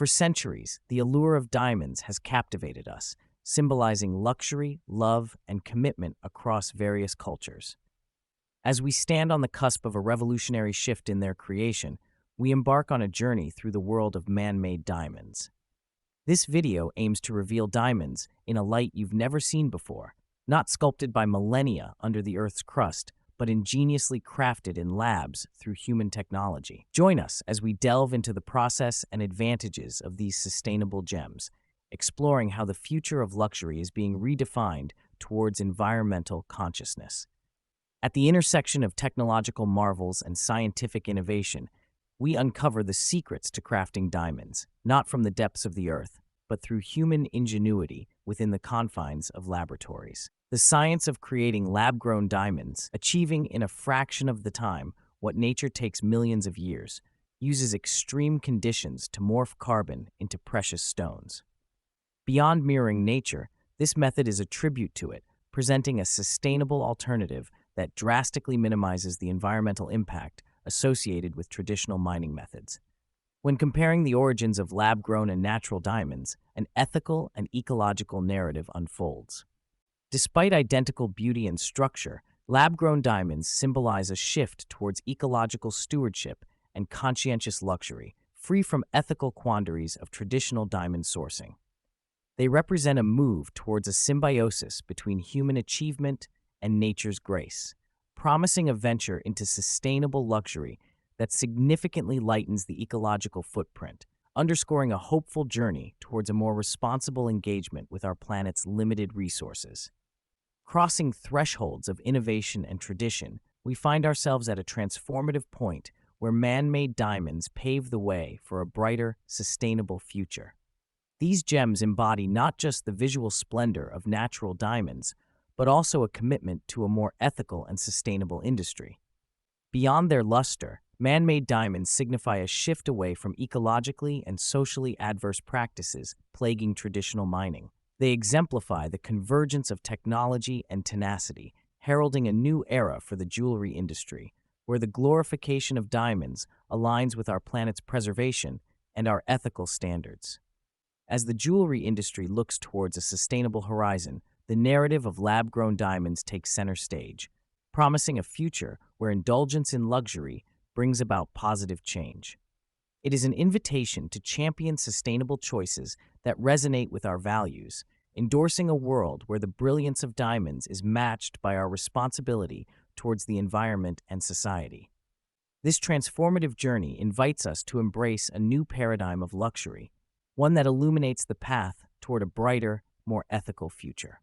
For centuries, the allure of diamonds has captivated us, symbolizing luxury, love, and commitment across various cultures. As we stand on the cusp of a revolutionary shift in their creation, we embark on a journey through the world of man-made diamonds. This video aims to reveal diamonds in a light you've never seen before, not sculpted by millennia under the Earth's crust, but ingeniously crafted in labs through human technology. Join us as we delve into the process and advantages of these sustainable gems, exploring how the future of luxury is being redefined towards environmental consciousness. At the intersection of technological marvels and scientific innovation, we uncover the secrets to crafting diamonds, not from the depths of the earth, but through human ingenuity within the confines of laboratories. The science of creating lab-grown diamonds, achieving in a fraction of the time what nature takes millions of years, uses extreme conditions to morph carbon into precious stones. Beyond mirroring nature, this method is a tribute to it, presenting a sustainable alternative that drastically minimizes the environmental impact associated with traditional mining methods. When comparing the origins of lab-grown and natural diamonds, an ethical and ecological narrative unfolds. Despite identical beauty and structure, lab-grown diamonds symbolize a shift towards ecological stewardship and conscientious luxury, free from ethical quandaries of traditional diamond sourcing. They represent a move towards a symbiosis between human achievement and nature's grace, promising a venture into sustainable luxury that significantly lightens the ecological footprint, underscoring a hopeful journey towards a more responsible engagement with our planet's limited resources. Crossing thresholds of innovation and tradition, we find ourselves at a transformative point where man-made diamonds pave the way for a brighter, sustainable future. These gems embody not just the visual splendor of natural diamonds, but also a commitment to a more ethical and sustainable industry. Beyond their luster, man-made diamonds signify a shift away from ecologically and socially adverse practices plaguing traditional mining. They exemplify the convergence of technology and tenacity, heralding a new era for the jewelry industry, where the glorification of diamonds aligns with our planet's preservation and our ethical standards. As the jewelry industry looks towards a sustainable horizon, the narrative of lab-grown diamonds takes center stage, promising a future where indulgence in luxury brings about positive change. It is an invitation to champion sustainable choices that resonate with our values, endorsing a world where the brilliance of diamonds is matched by our responsibility towards the environment and society. This transformative journey invites us to embrace a new paradigm of luxury, one that illuminates the path toward a brighter, more ethical future.